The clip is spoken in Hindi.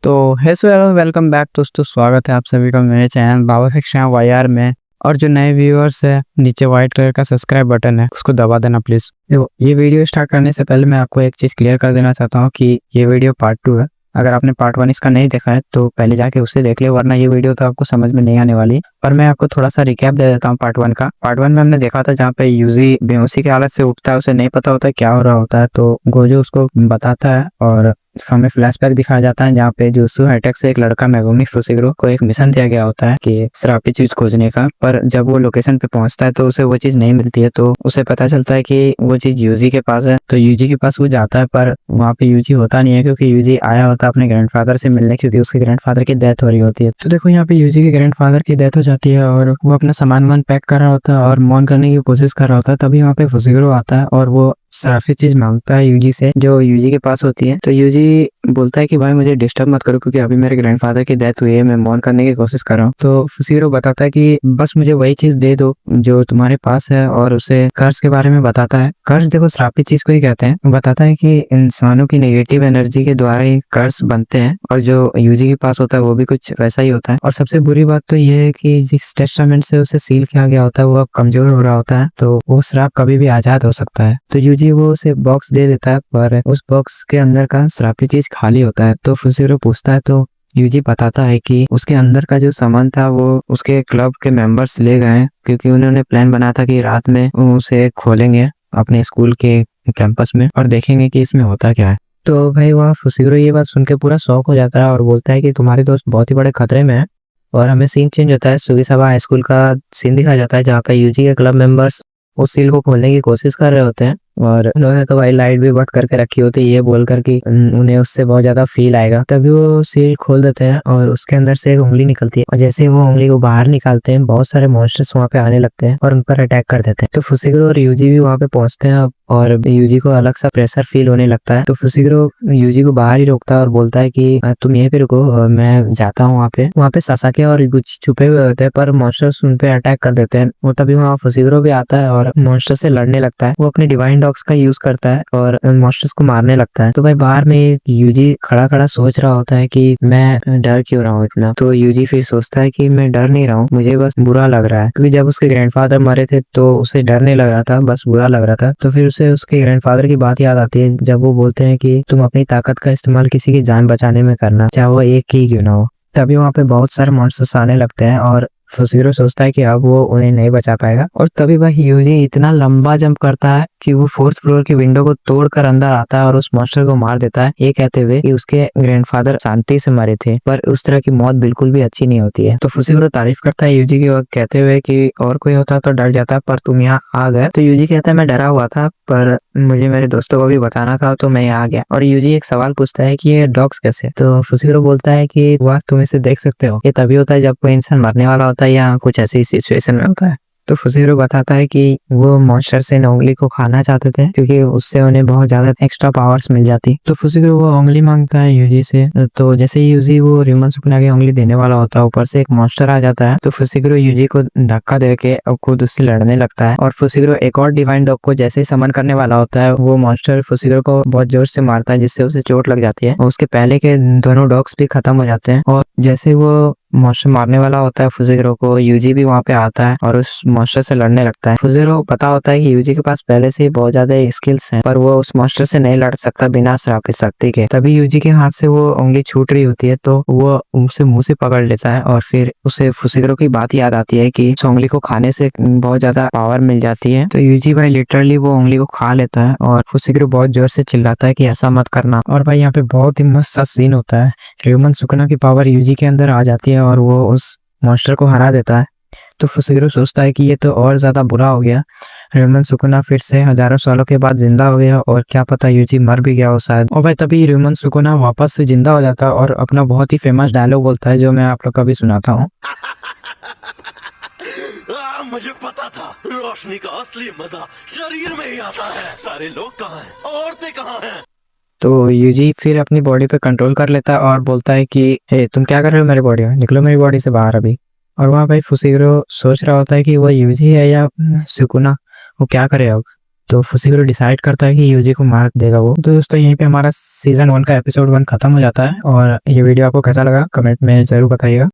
तो हे सो हेलो वेलकम बैक दोस्तों, स्वागत है आप सभी का मेरे चैनल बाबा शिक्षा वाईआर में। और जो नए व्यूअर्स है, नीचे व्हाइट कलर का सब्सक्राइब बटन है, उसको दबा देना प्लीज। ये वीडियो स्टार्ट करने से पहले मैं आपको एक चीज क्लियर कर देना चाहता हूँ कि ये वीडियो पार्ट 2 है। अगर आपने पार्ट 1 इसका नहीं देखा है तो पहले जाके उसे देख ले, वरना ये वीडियो तो आपको समझ में नहीं आने वाली। पर मैं आपको थोड़ा सा रिकैप दे देता हूँ पार्ट 1 का। पार्ट 1 में हमने देखा था जहाँ पे यूजी बेहोशी की हालत से उठता है, उसे नहीं पता होता है क्या हो रहा होता है, तो गोजो उसको बताता है और हमें फ्लैशबैक दिखाया जाता है जहाँ पे जुत्सु हाईटेक से एक लड़का मेगुमी फुसिग्रो को एक मिशन दिया गया होता है कि श्रापित चीज खोजने का। पर जब वो लोकेशन पे पहुंचता है तो उसे वो चीज नहीं मिलती है, तो उसे पता चलता है कि वो चीज यूजी के पास है। तो यूजी के पास वो जाता है, पर वहाँ पे यूजी होता नहीं है क्योंकि यूजी आया होता है अपने ग्रैंडफादर से मिलने, क्योंकि उसके ग्रैंडफादर की डेथ हो रही होती है। तो देखो यहाँ पे यूजी के ग्रैंडफादर की डेथ हो जाती है और वो अपना सामान वामान पैक कर रहा होता है और मौन करने की कोशिश कर रहा होता है। तभी वहाँ पे फुसिग्रो आता है और वो श्रापित चीज मांगता है यूजी से, जो यूजी के पास होती है। तो यूजी बोलता है कि भाई मुझे डिस्टर्ब मत करो क्योंकि अभी मेरे ग्रैंडफादर की डेथ हुई है, मैं मौन करने की कोशिश कर रहा हूँ। तो फुसिग्रो बताता है कि बस मुझे वही चीज दे दो जो तुम्हारे पास है, और उसे कर्ज के बारे में बताता है। कर्ज देखो श्रापित चीज को ही कहते हैं। बताता है कि इंसानों की नेगेटिव एनर्जी के द्वारा ही कर्ज बनते हैं, और जो यूजी के पास होता है वो भी कुछ वैसा ही होता है। और सबसे बुरी बात तो ये है कि जिस टेस्टामेंट से उसे सील किया गया होता है वो अब कमजोर हो रहा होता है, तो वो श्राप कभी भी आजाद हो सकता है। तो यूजी वो उसे बॉक्स दे देता है, पर उस बॉक्स के अंदर का श्रापित चीज खाली होता है। तो फुसिग्रो पूछता है तो यूजी बताता है कि उसके अंदर का जो सामान था वो उसके क्लब के मेंबर्स ले गए हैं, क्योंकि उन्होंने प्लान बनाया था कि रात में उसे खोलेंगे अपने स्कूल के कैंपस में और देखेंगे कि इसमें होता क्या है। तो भाई वहाँ फुसिग्रो ये बात सुन के पूरा शॉक हो जाता है और बोलता है कि तुम्हारे दोस्त बहुत ही बड़े खतरे में है। और हमें सीन चेंज होता है, सुगिसावा हाई स्कूल का सीन दिखाया जाता है जहाँ पे यूजी के क्लब मेंबर्स उस सील को खोलने की कोशिश कर रहे होते हैं। और उन्होंने तो भाई लाइट भी बंद करके रखी होती है, ये बोलकर कि उन्हें उससे बहुत ज्यादा फील आएगा। तभी वो सील खोल देते हैं और उसके अंदर से एक उंगली निकलती है, और जैसे वो उंगली को बाहर निकालते हैं बहुत सारे मॉन्स्टर्स वहाँ पे आने लगते हैं और उन पर अटैक कर देते हैं। तो फुसिग्रो और यूजी भी वहाँ पे पहुंचते हैं और यूजी को अलग सा प्रेशर फील होने लगता है। तो फुसिग्रो यूजी को बाहर ही रोकता है और बोलता है कि तुम यहीं पे रुको, मैं जाता हूँ वहाँ पे सासाके और कुछ छुपे हुए होते हैं, पर मॉन्स्टर्स उन पे अटैक कर देते हैं। वो तभी वहाँ फुसिग्रो भी आता है और मॉन्स्टर से लड़ने लगता है। वो अपने डिवाइन डॉग्स का यूज करता है और मॉन्स्टर्स को मारने लगता है। तो भाई बाहर में यूजी खड़ा खड़ा सोच रहा होता है कि मैं डर क्यों रहा हूँ इतना। तो यूजी फिर सोचता है कि मैं डर नहीं रहा हूँ, मुझे बस बुरा लग रहा है, क्योंकि जब उसके ग्रैंडफादर मरे थे तो उसे डर नहीं लग रहा था, बस बुरा लग रहा था। तो फिर उसे उसके ग्रैंडफादर की बात याद आती है जब वो बोलते हैं कि तुम अपनी ताकत का इस्तेमाल किसी की जान बचाने में करना, चाहे वो एक ही क्यों ना हो। तभी वहाँ पे बहुत सारे मॉन्स्टर्स आने लगते हैं और फुसिग्रो सोचता है कि अब वो उन्हें नहीं बचा पाएगा। और तभी भाई यूजी इतना लंबा जंप करता है कि वो 4th फ्लोर की विंडो को तोड़कर अंदर आता है और उस मॉन्स्टर को मार देता है, ये कहते हुए कि उसके ग्रैंडफादर शांति से मरे थे, पर उस तरह की मौत बिल्कुल भी अच्छी नहीं होती है। तो फुसिग्रो तारीफ करता है यूजी की और कहते हुए कि और कोई होता तो डर जाता, पर तुम यहाँ आ गए। तो यूजी कहता है मैं डरा हुआ था, पर मुझे मेरे दोस्तों को भी बताना था तो मैं यहाँ आ गया। और यूजी एक सवाल पूछता है कि ये डॉग्स कैसे। तो फुसिग्रो बोलता है कि वाह तुम इसे देख सकते हो, ये तभी होता है जब कोई इंसान मरने वाला होता है या कुछ ऐसी सिचुएशन में होता है। तो फुसिग्रो बताता है कि वो मॉन्स्टर से उंगली को खाना चाहते थे क्योंकि उससे उन्हें बहुत ज्यादा एक्स्ट्रा पावर्स मिल जाती। तो फुसिग्रो वो उंगली मांगता है यूजी से। तो जैसे ही यूजी वो रिमन सुकुना की उंगली देने वाला होता है, ऊपर से एक मॉन्स्टर आ जाता है। तो फुसिग्रो यूजी को धक्का देके खुद उससे लड़ने लगता है, और फुसिग्रो एक और डिवाइन डॉग को जैसे ही समन करने वाला होता है, वो मॉन्स्टर फुसिग्रो को बहुत जोर से मारता है जिससे उसे चोट लग जाती है और उसके पहले के दोनों डॉग्स भी खत्म हो जाते हैं। और जैसे वो मॉन्स्टर मारने वाला होता है फुसिग्रो को, यूजी भी वहाँ पे आता है और उस मॉन्स्टर से लड़ने लगता है। फुसिग्रो को पता होता है कि यूजी के पास पहले से ही बहुत ज्यादा स्किल्स हैं, पर वो उस मॉन्स्टर से नहीं लड़ सकता बिना श्रापित शक्ति के। तभी यूजी के हाथ से वो उंगली छूट रही होती है, तो वो उसे मुंह से पकड़ लेता है और फिर उसे फुसिग्रो की बात याद आती है कि उस उंगली को खाने से बहुत ज्यादा पावर मिल जाती है। तो यूजी भाई लिटरली वो उंगली को खा लेता है और फुसिग्रो बहुत जोर से चिल्लाता है कि ऐसा मत करना। और भाई यहाँ पे बहुत ही मस्त सा सीन होता है, रिमन सुकुना की पावर यूजी के अंदर आ जाती है और वो उस मॉन्स्टर को हरा देता है। तो फुसिग्रो सोचता है कि ये तो और ज्यादा बुरा हो गया, रिमन सुकुना फिर से हजारों सालों के बाद जिंदा हो गया और क्या पता यूजी मर भी गया हो शायद। और भाई तभी रिमन सुकुना वापस से जिंदा हो जाता है और अपना बहुत ही फेमस डायलॉग बोलता है जो मैं आप लोग को भी सुनाता हूँ। मुझे पता था रोशनी का असली मजा शरीर में ही आता है। सारे लोग कहाँ हैं? औरतें कहाँ हैं? तो यूजी फिर अपनी बॉडी पे कंट्रोल कर लेता है और बोलता है कि हे तुम क्या कर रहे हो मेरी बॉडी में, निकलो मेरी बॉडी से बाहर अभी। और वहाँ भाई फुसिग्रो सोच रहा होता है कि वो यूजी है या सुकुना, वो क्या करे अब। तो फुसिकुरो डिसाइड करता है कि यूजी को मार देगा वो। तो दोस्तों यहीं पे हमारा सीजन 1 का एपिसोड 1 खत्म हो जाता है। और ये वीडियो आपको कैसा लगा कमेंट में जरूर बताइएगा।